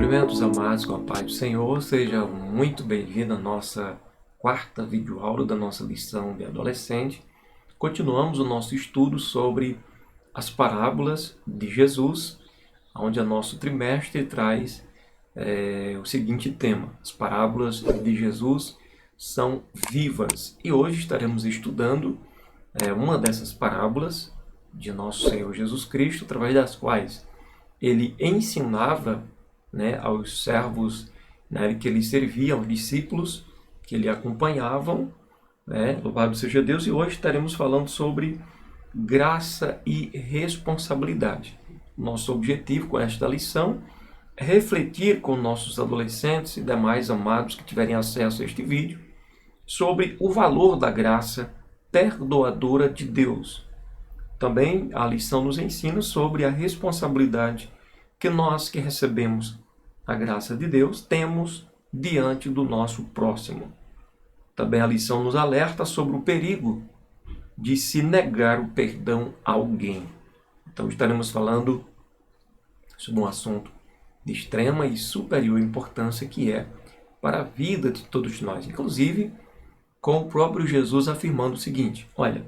Cumprimentos amados com a paz do Senhor, seja muito bem-vindo à nossa quarta videoaula da nossa lição de adolescente. Continuamos o nosso estudo sobre as parábolas de Jesus, onde o nosso trimestre traz o seguinte tema: as parábolas de Jesus são vivas. E hoje estaremos estudando uma dessas parábolas de nosso Senhor Jesus Cristo, através das quais ele ensinava aos servos que ele servia, aos discípulos que ele acompanhavam. Louvado seja Deus! E hoje estaremos falando sobre graça e responsabilidade. Nosso objetivo com esta lição é refletir com nossos adolescentes e demais amados que tiverem acesso a este vídeo sobre o valor da graça perdoadora de Deus. Também a lição nos ensina sobre a responsabilidade que nós que recebemos a graça de Deus temos diante do nosso próximo. Também a lição nos alerta sobre o perigo de se negar o perdão a alguém. Então estaremos falando sobre um assunto de extrema e superior importância que é para a vida de todos nós. Inclusive, com o próprio Jesus afirmando o seguinte: olha,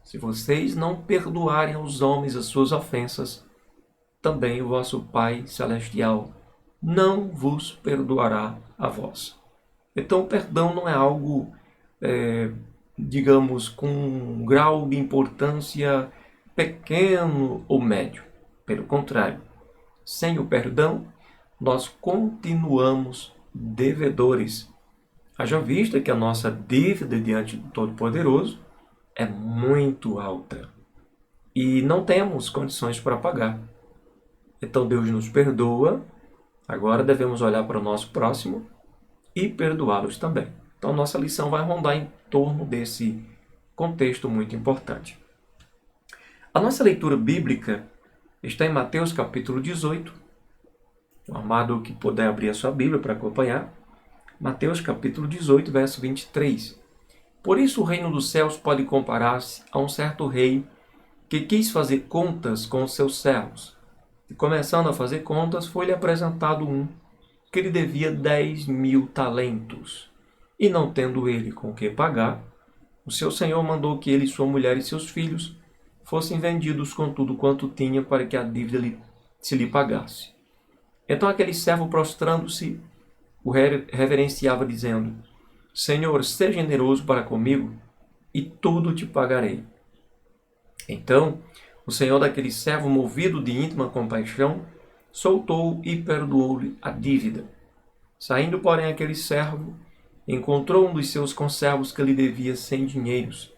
se vocês não perdoarem aos homens as suas ofensas, também o vosso Pai Celestial não vos perdoará a vós. Então, o perdão não é algo, digamos, com um grau de importância pequeno ou médio. Pelo contrário, sem o perdão, nós continuamos devedores. Haja vista que a nossa dívida diante do Todo-Poderoso é muito alta e não temos condições para pagar. Então Deus nos perdoa, agora devemos olhar para o nosso próximo e perdoá-los também. Então nossa lição vai rondar em torno desse contexto muito importante. A nossa leitura bíblica está em Mateus capítulo 18. O amado que puder abrir a sua Bíblia para acompanhar. Mateus capítulo 18, verso 23. Por isso o reino dos céus pode comparar-se a um certo rei que quis fazer contas com os seus servos. E começando a fazer contas, foi-lhe apresentado um que lhe devia 10.000 talentos. E não tendo ele com que pagar, o seu senhor mandou que ele, sua mulher e seus filhos fossem vendidos com tudo quanto tinha para que a dívida se lhe pagasse. Então aquele servo, prostrando-se, o reverenciava, dizendo: Senhor, seja generoso para comigo, e tudo te pagarei. Então o senhor daquele servo, movido de íntima compaixão, soltou-o e perdoou-lhe a dívida. Saindo, porém, aquele servo encontrou um dos seus conservos que lhe devia 100 dinheiros,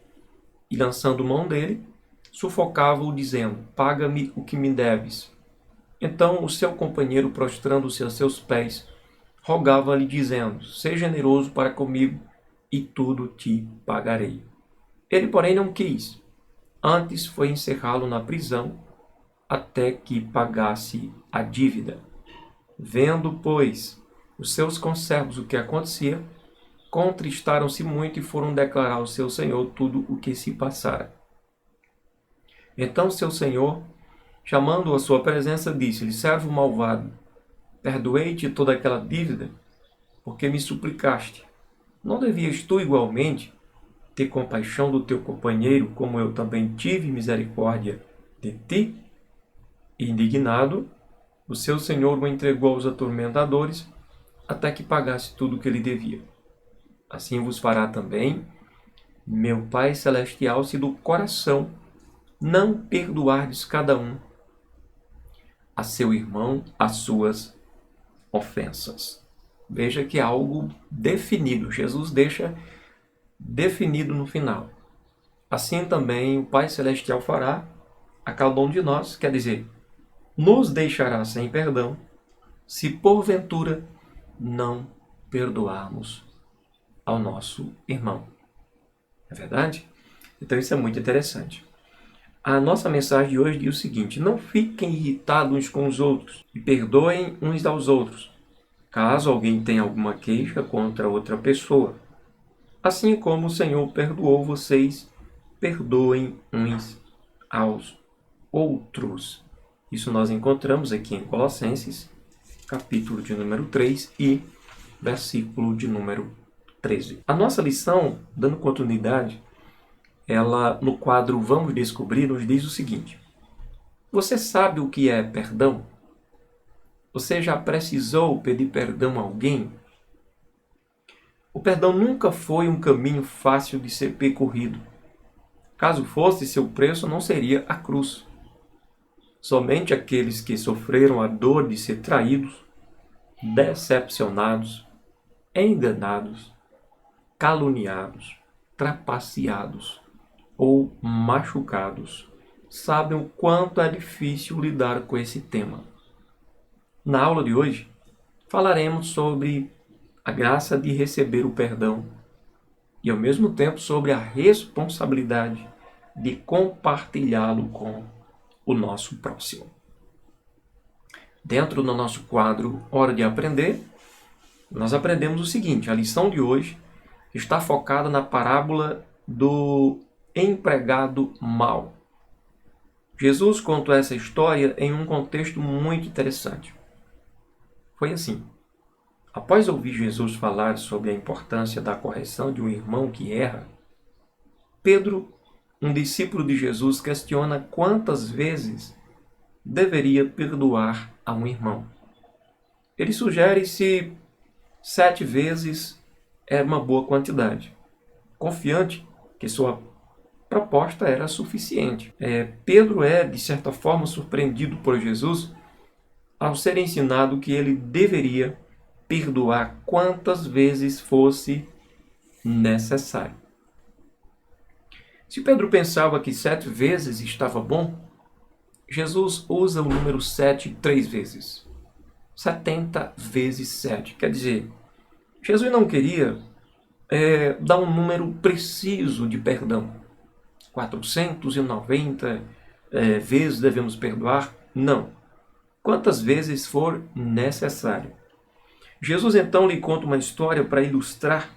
e lançando mão dele, sufocava-o, dizendo: Paga-me o que me deves. Então o seu companheiro, prostrando-se a seus pés, rogava-lhe, dizendo: Seja generoso para comigo, e tudo te pagarei. Ele, porém, não quis. Antes foi encerrá-lo na prisão, até que pagasse a dívida. Vendo, pois, os seus conservos o que acontecia, contristaram-se muito e foram declarar ao seu senhor tudo o que se passara. Então seu senhor, chamando-o à sua presença, disse-lhe: Servo malvado, perdoei-te toda aquela dívida, porque me suplicaste. Não devias tu igualmente ter compaixão do teu companheiro, como eu também tive misericórdia de ti? E indignado, o seu senhor o entregou aos atormentadores, até que pagasse tudo o que lhe devia. Assim vos fará também meu Pai Celestial, se do coração não perdoardes cada um a seu irmão as suas ofensas. Veja que é algo definido. Jesus deixa definido no final. Assim também o Pai Celestial fará a cada um de nós, quer dizer, nos deixará sem perdão, se porventura não perdoarmos ao nosso irmão. É verdade? Então isso é muito interessante. A nossa mensagem de hoje diz o seguinte: não fiquem irritados uns com os outros e perdoem uns aos outros, caso alguém tenha alguma queixa contra outra pessoa. Assim como o Senhor perdoou vocês, perdoem uns aos outros. Isso nós encontramos aqui em Colossenses, capítulo de número 3 e versículo de número 13. A nossa lição, dando continuidade, ela no quadro Vamos Descobrir, nos diz o seguinte: você sabe o que é perdão? Você já precisou pedir perdão a alguém? O perdão nunca foi um caminho fácil de ser percorrido. Caso fosse, seu preço não seria a cruz. Somente aqueles que sofreram a dor de ser traídos, decepcionados, enganados, caluniados, trapaceados ou machucados sabem o quanto é difícil lidar com esse tema. Na aula de hoje, falaremos sobre a graça de receber o perdão e, ao mesmo tempo, sobre a responsabilidade de compartilhá-lo com o nosso próximo. Dentro do nosso quadro Hora de Aprender, nós aprendemos o seguinte: a lição de hoje está focada na parábola do empregado mau. Jesus contou essa história em um contexto muito interessante. Foi assim: após ouvir Jesus falar sobre a importância da correção de um irmão que erra, Pedro, um discípulo de Jesus, questiona quantas vezes deveria perdoar a um irmão. Ele sugere se 7 vezes era uma boa quantidade, confiante que sua proposta era suficiente. Pedro é, de certa forma, surpreendido por Jesus ao ser ensinado que ele deveria perdoar quantas vezes fosse necessário. Se Pedro pensava que 7 vezes estava bom, Jesus usa o número 7 3 vezes. 70 vezes 7. Quer dizer, Jesus não queria dar um número preciso de perdão. 490 vezes devemos perdoar? Não. Quantas vezes for necessário. Jesus então lhe conta uma história para ilustrar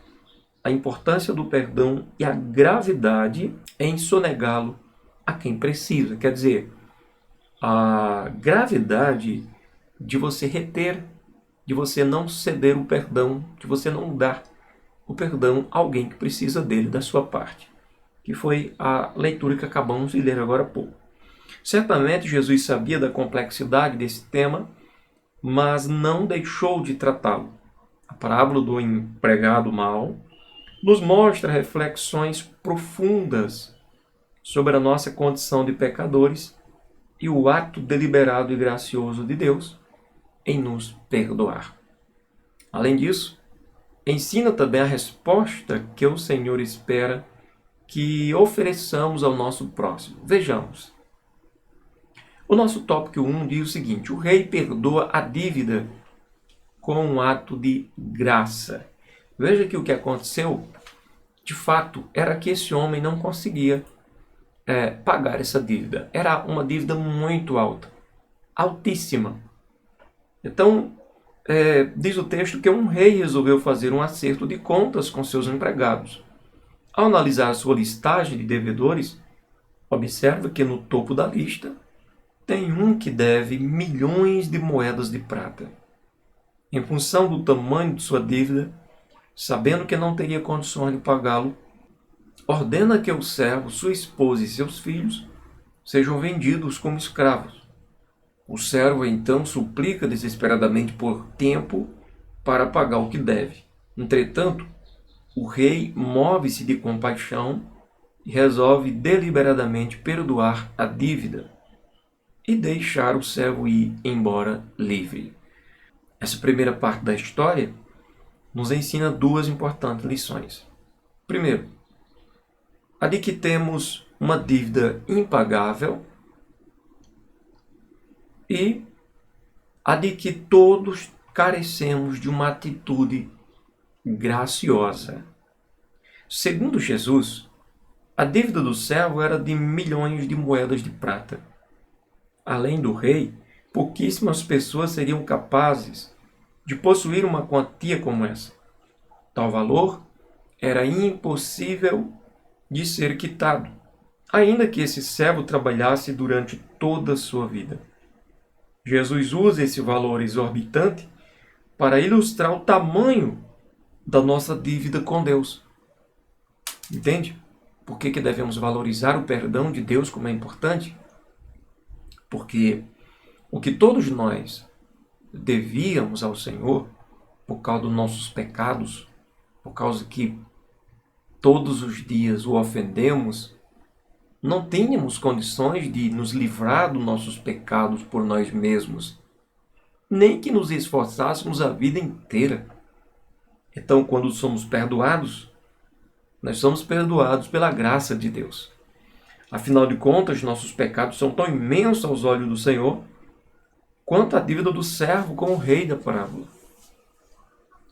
a importância do perdão e a gravidade em sonegá-lo a quem precisa. Quer dizer, a gravidade de você reter, de você não ceder o perdão, de você não dar o perdão a alguém que precisa dele, da sua parte. Que foi a leitura que acabamos de ler agora há pouco. Certamente Jesus sabia da complexidade desse tema, mas não deixou de tratá-lo. A parábola do empregado mau nos mostra reflexões profundas sobre a nossa condição de pecadores e o ato deliberado e gracioso de Deus em nos perdoar. Além disso, ensina também a resposta que o Senhor espera que ofereçamos ao nosso próximo. Vejamos. O nosso tópico 1 diz o seguinte: o rei perdoa a dívida com um ato de graça. Veja que o que aconteceu, de fato, era que esse homem não conseguia pagar essa dívida. Era uma dívida muito alta, altíssima. Então, diz o texto que um rei resolveu fazer um acerto de contas com seus empregados. Ao analisar a sua listagem de devedores, observa que no topo da lista tem um que deve milhões de moedas de prata. Em função do tamanho de sua dívida, sabendo que não teria condições de pagá-lo, ordena que o servo, sua esposa e seus filhos sejam vendidos como escravos. O servo então suplica desesperadamente por tempo para pagar o que deve. Entretanto, o rei move-se de compaixão e resolve deliberadamente perdoar a dívida e deixar o servo ir embora livre. Essa primeira parte da história nos ensina 2 importantes lições. Primeiro, a de que temos uma dívida impagável e a de que todos carecemos de uma atitude graciosa. Segundo Jesus, a dívida do servo era de milhões de moedas de prata. Além do rei, pouquíssimas pessoas seriam capazes de possuir uma quantia como essa. Tal valor era impossível de ser quitado, ainda que esse servo trabalhasse durante toda a sua vida. Jesus usa esse valor exorbitante para ilustrar o tamanho da nossa dívida com Deus. Entende? Por que devemos valorizar o perdão de Deus como é importante? Porque o que todos nós devíamos ao Senhor, por causa dos nossos pecados, por causa que todos os dias o ofendemos, não tínhamos condições de nos livrar dos nossos pecados por nós mesmos, nem que nos esforçássemos a vida inteira. Então, quando somos perdoados, nós somos perdoados pela graça de Deus. Afinal de contas, nossos pecados são tão imensos aos olhos do Senhor quanto a dívida do servo com o rei da parábola.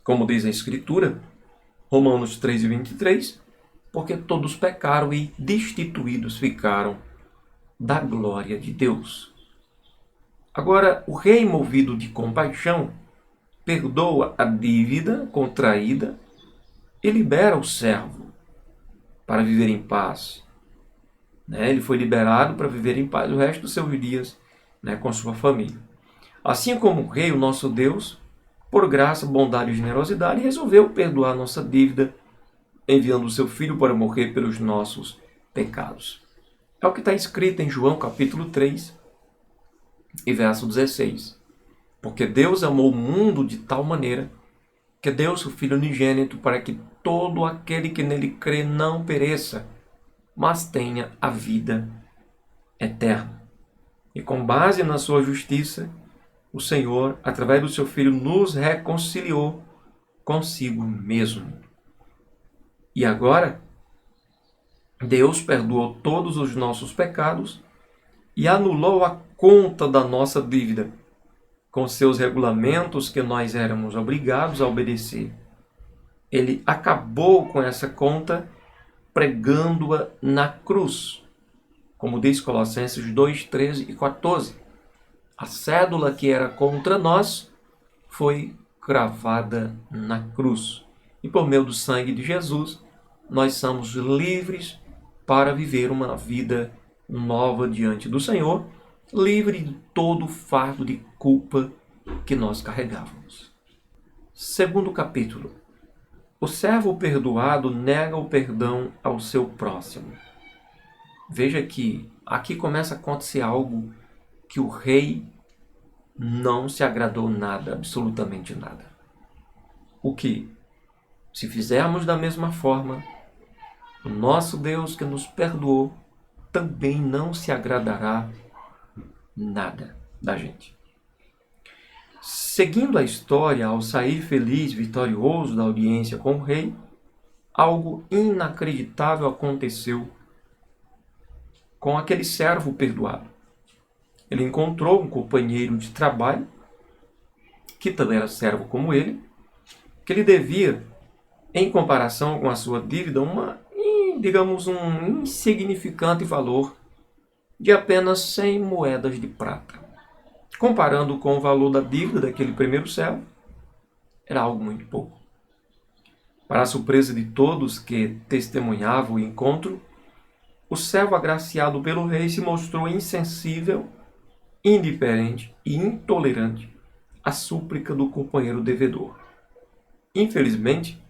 Como diz a Escritura, Romanos 3:23, porque todos pecaram e destituídos ficaram da glória de Deus. Agora, o rei, movido de compaixão, perdoa a dívida contraída e libera o servo para viver em paz. Ele foi liberado para viver em paz o resto dos seus dias, com sua família. Assim como o rei, o nosso Deus, por graça, bondade e generosidade, resolveu perdoar nossa dívida, enviando o seu Filho para morrer pelos nossos pecados. É o que está escrito em João capítulo 3 e verso 16. Porque Deus amou o mundo de tal maneira que deu seu Filho unigênito para que todo aquele que nele crê não pereça, mas tenha a vida eterna. E com base na sua justiça, o Senhor, através do seu Filho, nos reconciliou consigo mesmo. E agora, Deus perdoou todos os nossos pecados e anulou a conta da nossa dívida, com seus regulamentos que nós éramos obrigados a obedecer. Ele acabou com essa conta pregando-a na cruz. Como diz Colossenses 2, 13 e 14. A cédula que era contra nós foi cravada na cruz. E por meio do sangue de Jesus, nós somos livres para viver uma vida nova diante do Senhor, livre de todo o fardo de culpa que nós carregávamos. Segundo capítulo. O servo perdoado nega o perdão ao seu próximo. Veja que aqui começa a acontecer algo que o rei não se agradou nada, absolutamente nada. O que? Se fizermos da mesma forma, o nosso Deus que nos perdoou também não se agradará nada da gente. Seguindo a história, ao sair feliz, vitorioso da audiência com o rei, algo inacreditável aconteceu com aquele servo perdoado. Ele encontrou um companheiro de trabalho, que também era servo como ele, que lhe devia, em comparação com a sua dívida, um insignificante valor de apenas 100 moedas de prata. Comparando com o valor da dívida daquele primeiro servo, era algo muito pouco. Para a surpresa de todos que testemunhavam o encontro, o servo agraciado pelo rei se mostrou insensível, indiferente e intolerante à súplica do companheiro devedor. Infelizmente,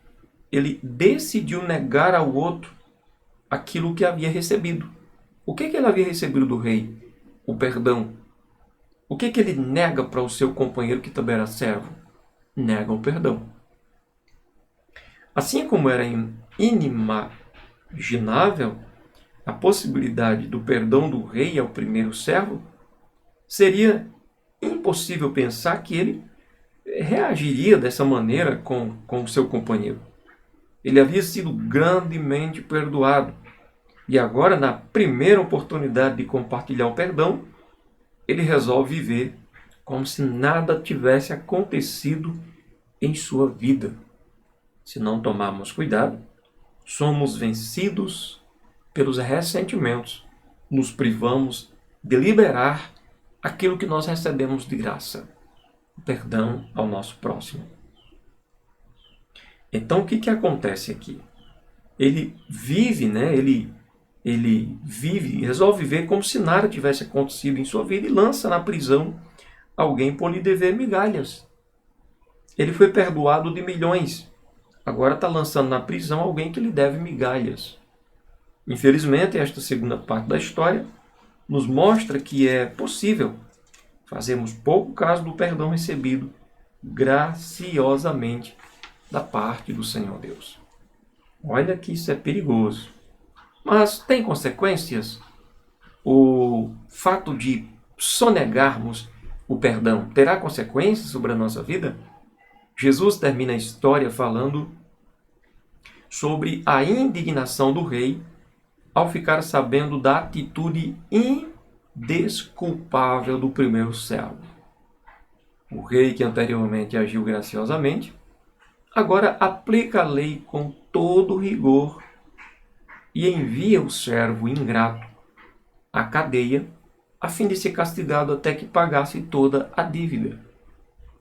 ele decidiu negar ao outro aquilo que havia recebido. O que ele havia recebido do rei? O perdão. O que ele nega para o seu companheiro que também era servo? Nega o perdão. Assim como era inimaginável a possibilidade do perdão do rei ao primeiro servo, seria impossível pensar que ele reagiria dessa maneira com o seu companheiro. Ele havia sido grandemente perdoado. E agora, na primeira oportunidade de compartilhar o perdão, ele resolve viver como se nada tivesse acontecido em sua vida. Se não tomarmos cuidado, somos vencidos pelos ressentimentos, nos privamos de liberar aquilo que nós recebemos de graça, o perdão ao nosso próximo. Então, o que acontece aqui? Ele vive, resolve viver como se nada tivesse acontecido em sua vida e lança na prisão alguém por lhe dever migalhas. Ele foi perdoado de milhões. Agora está lançando na prisão alguém que lhe deve migalhas. Infelizmente, esta segunda parte da história nos mostra que é possível fazermos pouco caso do perdão recebido graciosamente da parte do Senhor Deus. Olha que isso é perigoso. Mas tem consequências? O fato de sonegarmos o perdão terá consequências sobre a nossa vida? Jesus termina a história falando sobre a indignação do rei ao ficar sabendo da atitude indesculpável do primeiro servo. O rei, que anteriormente agiu graciosamente, agora aplica a lei com todo rigor e envia o servo ingrato à cadeia a fim de ser castigado até que pagasse toda a dívida.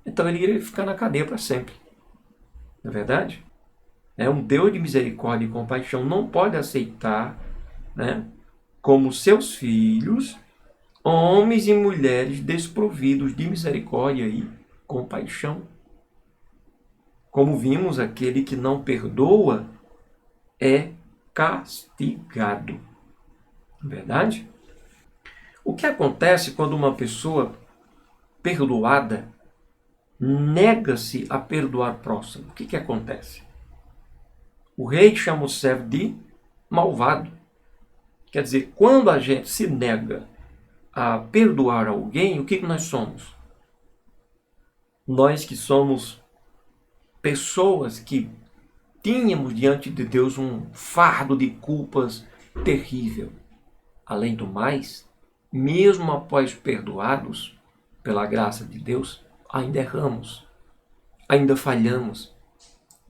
Então ele iria ficar na cadeia para sempre. Não é verdade? Um Deus de misericórdia e compaixão não pode aceitar, como seus filhos, homens e mulheres desprovidos de misericórdia e compaixão. Como vimos, aquele que não perdoa é castigado. Não é verdade? O que acontece quando uma pessoa perdoada nega-se a perdoar o próximo? O que acontece? O rei chama o servo de malvado. Quer dizer, quando a gente se nega a perdoar alguém, o que nós somos? Nós que somos pessoas que tínhamos diante de Deus um fardo de culpas terrível. Além do mais, mesmo após perdoados pela graça de Deus, ainda erramos, ainda falhamos,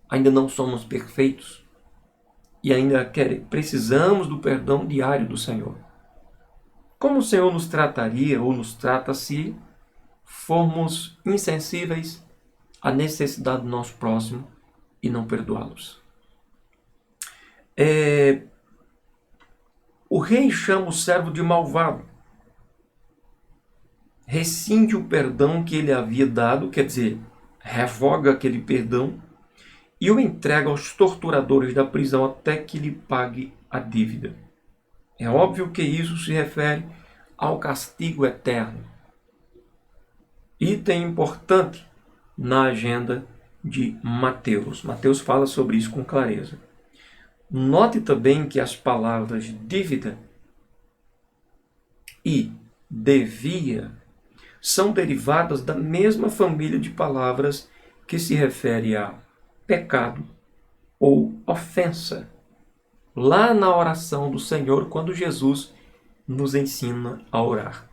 ainda não somos perfeitos e ainda precisamos do perdão diário do Senhor. Como o Senhor nos trataria ou nos trata se formos insensíveis à necessidade do nosso próximo e não perdoá-los? O rei chama o servo de malvado, rescinde o perdão que ele havia dado, quer dizer, revoga aquele perdão e o entrega aos torturadores da prisão até que lhe pague a dívida. É óbvio que isso se refere ao castigo eterno. Item importante na agenda de Mateus. Mateus fala sobre isso com clareza. Note também que as palavras dívida e devia são derivadas da mesma família de palavras que se refere a pecado ou ofensa. Lá na oração do Senhor, quando Jesus nos ensina a orar.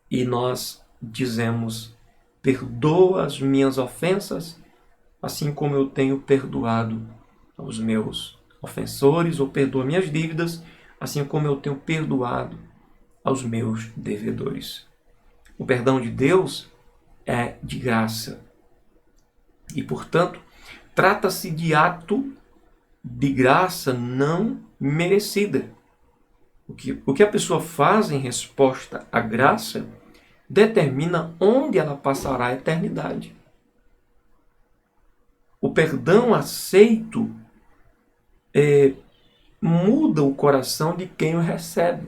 E nós dizemos: perdoa as minhas ofensas, assim como eu tenho perdoado aos meus ofensores, ou perdoa minhas dívidas, assim como eu tenho perdoado aos meus devedores. O perdão de Deus é de graça. E, portanto, trata-se de ato de graça não merecida. O que a pessoa faz em resposta à graça determina onde ela passará a eternidade. O perdão aceito muda o coração de quem o recebe,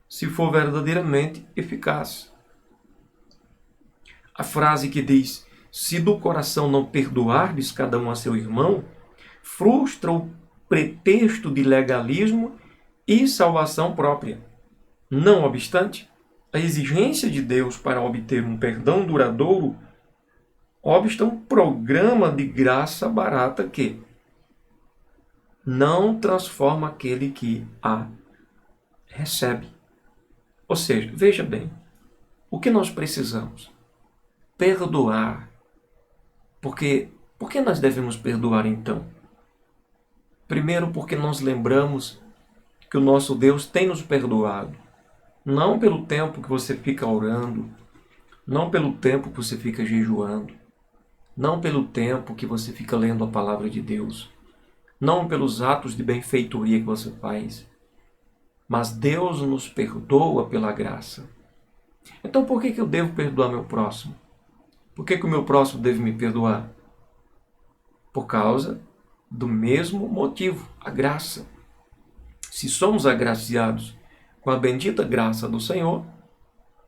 se for verdadeiramente eficaz. A frase que diz: se do coração não perdoardes cada um a seu irmão, frustra o pretexto de legalismo e salvação própria. Não obstante, a exigência de Deus para obter um perdão duradouro obsta um programa de graça barata que não transforma aquele que a recebe. Ou seja, veja bem, o que nós precisamos? Perdoar. Por que nós devemos perdoar então? Primeiro, porque nós lembramos que o nosso Deus tem nos perdoado. Não pelo tempo que você fica orando, não pelo tempo que você fica jejuando, não pelo tempo que você fica lendo a palavra de Deus, não pelos atos de benfeitoria que você faz, mas Deus nos perdoa pela graça. Então por que eu devo perdoar meu próximo? Por que o meu próximo deve me perdoar? Por causa do mesmo motivo, a graça. Se somos agraciados com a bendita graça do Senhor,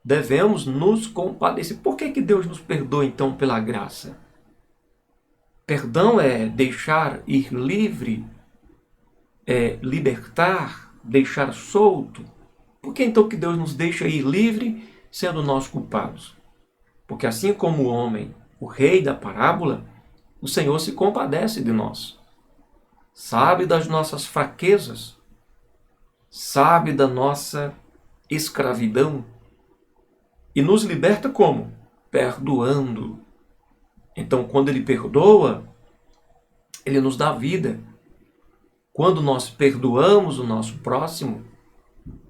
devemos nos compadecer. Por que Deus nos perdoa, então, pela graça? Perdão é deixar ir livre, é libertar, deixar solto. Por que então que Deus nos deixa ir livre, sendo nós culpados? Porque assim como o homem, o rei da parábola, o Senhor se compadece de nós. Sabe das nossas fraquezas, sabe da nossa escravidão e nos liberta como? Perdoando. Então, quando Ele perdoa, Ele nos dá vida. Quando nós perdoamos o nosso próximo,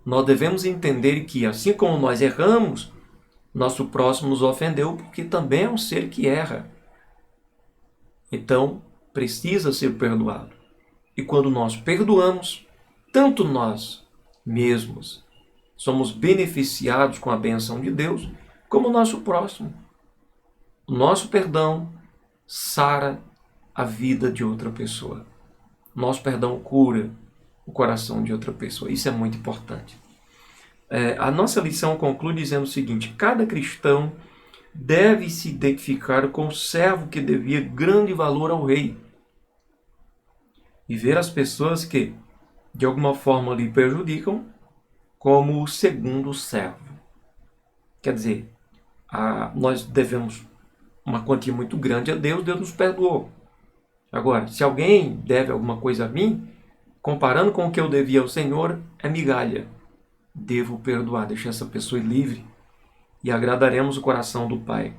nós devemos entender que, assim como nós erramos, nosso próximo nos ofendeu porque também é um ser que erra. Então, precisa ser perdoado. E quando nós perdoamos, tanto nós mesmos somos beneficiados com a bênção de Deus, como o nosso próximo. O nosso perdão sara a vida de outra pessoa. Nosso perdão cura o coração de outra pessoa. Isso é muito importante. A nossa lição conclui dizendo o seguinte: cada cristão deve se identificar com o servo que devia grande valor ao rei e ver as pessoas que, de alguma forma, lhe prejudicam como o segundo servo. Quer dizer, nós devemos uma quantia muito grande a Deus, Deus nos perdoou. Agora, se alguém deve alguma coisa a mim, comparando com o que eu devia ao Senhor, é migalha. Devo perdoar, deixar essa pessoa livre e agradaremos o coração do Pai.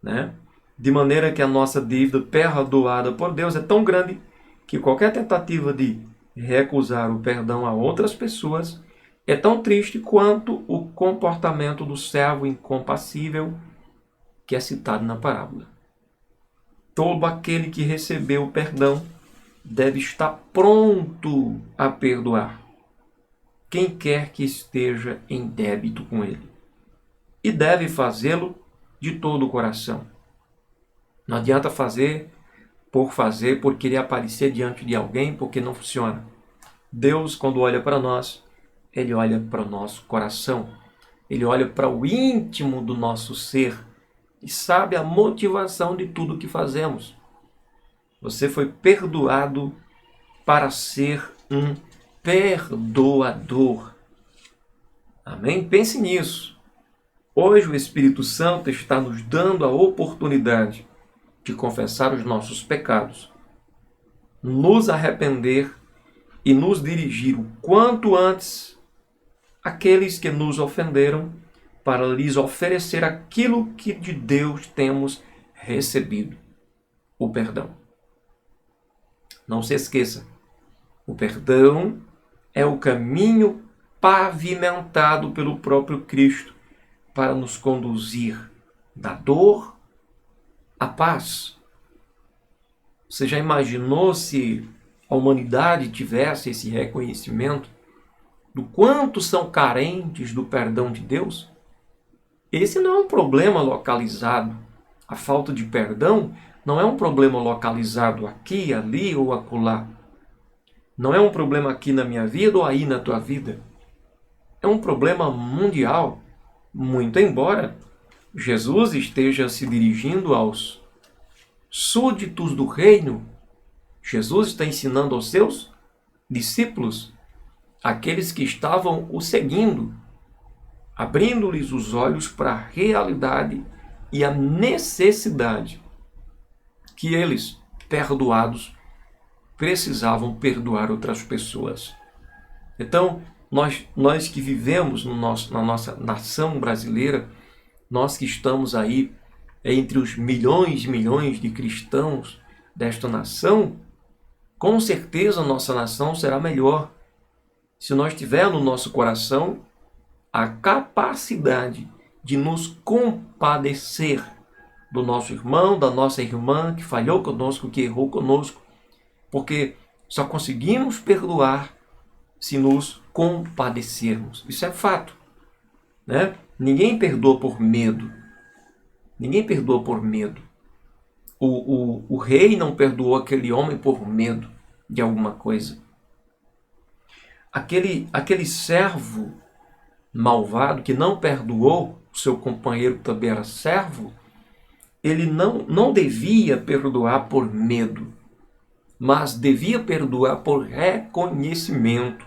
Né? De maneira que a nossa dívida perdoada por Deus é tão grande que qualquer tentativa de recusar o perdão a outras pessoas é tão triste quanto o comportamento do servo incompassível que é citado na parábola. Todo aquele que recebeu o perdão deve estar pronto a perdoar quem quer que esteja em débito com ele. E deve fazê-lo de todo o coração. Não adianta fazer, por querer aparecer diante de alguém, porque não funciona. Deus, quando olha para nós, Ele olha para o nosso coração. Ele olha para o íntimo do nosso ser e sabe a motivação de tudo que fazemos. Você foi perdoado para ser um perdoador. Amém? Pense nisso. Hoje o Espírito Santo está nos dando a oportunidade de confessar os nossos pecados, nos arrepender e nos dirigir o quanto antes àqueles que nos ofenderam, para lhes oferecer aquilo que de Deus temos recebido, o perdão. Não se esqueça, o perdão é o caminho pavimentado pelo próprio Cristo para nos conduzir da dor à paz. Você já imaginou se a humanidade tivesse esse reconhecimento do quanto são carentes do perdão de Deus? Esse não é um problema localizado. A falta de perdão não é um problema localizado aqui, ali ou acolá. Não é um problema aqui na minha vida ou aí na tua vida. É um problema mundial. Muito embora Jesus esteja se dirigindo aos súditos do reino, Jesus está ensinando aos seus discípulos, aqueles que estavam o seguindo, abrindo-lhes os olhos para a realidade e a necessidade que eles, perdoados, precisavam perdoar outras pessoas. Então, nós que vivemos na nossa nação brasileira, nós que estamos aí entre os milhões e milhões de cristãos desta nação, com certeza a nossa nação será melhor se nós tivermos no nosso coração a capacidade de nos compadecer do nosso irmão, da nossa irmã que falhou conosco, que errou conosco, porque só conseguimos perdoar se nos compadecermos. Isso é fato, né? Ninguém perdoa por medo. Ninguém perdoa por medo. O rei não perdoou aquele homem por medo de alguma coisa. Aquele servo malvado que não perdoou o seu companheiro que também era servo, ele não devia perdoar por medo, mas devia perdoar por reconhecimento.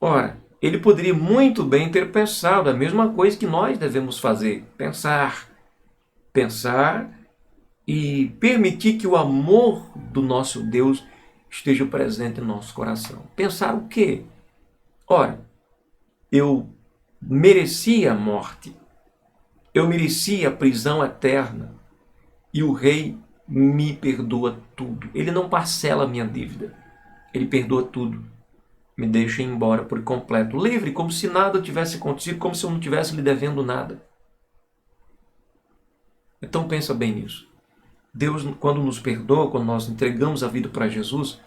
Ora, ele poderia muito bem ter pensado a mesma coisa que nós devemos fazer, pensar e permitir que o amor do nosso Deus esteja presente em nosso coração. Pensar o quê? Ora, eu merecia a morte, eu merecia a prisão eterna e o rei me perdoa tudo. Ele não parcela a minha dívida, ele perdoa tudo. Me deixa ir embora por completo, livre, como se nada tivesse acontecido, como se eu não tivesse lhe devendo nada. Então pensa bem nisso. Deus, quando nos perdoa, quando nós entregamos a vida para Jesus,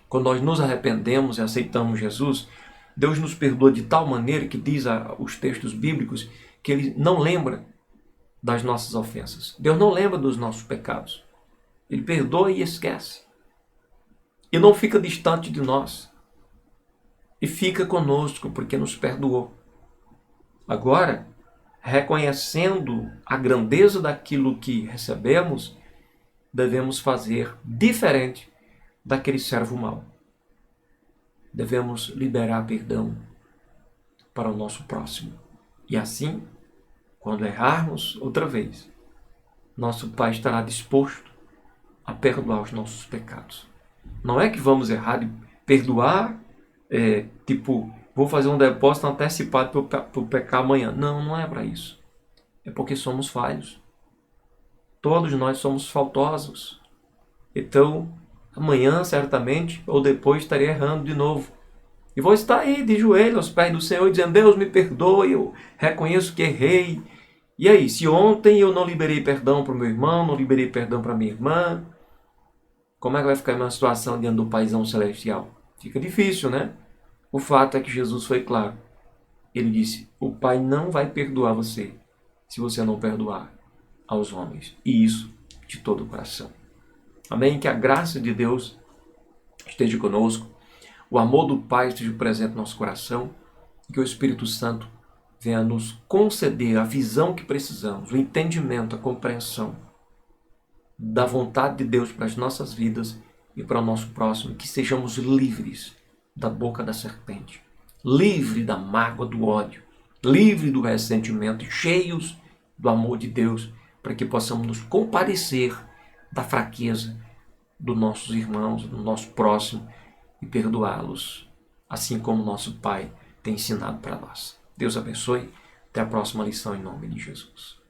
quando nós nos arrependemos e aceitamos Jesus, Deus nos perdoa de tal maneira que diz os textos bíblicos que Ele não lembra das nossas ofensas. Deus não lembra dos nossos pecados. Ele perdoa e esquece. E não fica distante de nós. E fica conosco porque nos perdoou. Agora, reconhecendo a grandeza daquilo que recebemos, devemos fazer diferente daquele servo mau. Devemos liberar perdão para o nosso próximo. E assim, quando errarmos outra vez, nosso Pai estará disposto a perdoar os nossos pecados. Não é que vamos errar de perdoar, vou fazer um depósito antecipado para eu pecar amanhã. Não, não é para isso. É porque somos falhos. Todos nós somos faltosos. Então, amanhã, certamente, ou depois, estarei errando de novo. E vou estar aí de joelho aos pés do Senhor, dizendo: Deus, me perdoe, eu reconheço que errei. E aí, se ontem eu não liberei perdão para o meu irmão, não liberei perdão para minha irmã, como é que vai ficar a minha situação diante do Paizão Celestial? Fica difícil, né? O fato é que Jesus foi claro. Ele disse: o Pai não vai perdoar você se você não perdoar aos homens. E isso de todo o coração. Amém? Que a graça de Deus esteja conosco, o amor do Pai esteja presente no nosso coração e que o Espírito Santo venha nos conceder a visão que precisamos, o entendimento, a compreensão da vontade de Deus para as nossas vidas e para o nosso próximo, que sejamos livres da boca da serpente, livre da mágoa, do ódio, livre do ressentimento, cheios do amor de Deus, para que possamos nos compadecer da fraqueza dos nossos irmãos, do nosso próximo e perdoá-los, assim como nosso Pai tem ensinado para nós. Deus abençoe. Até a próxima lição em nome de Jesus.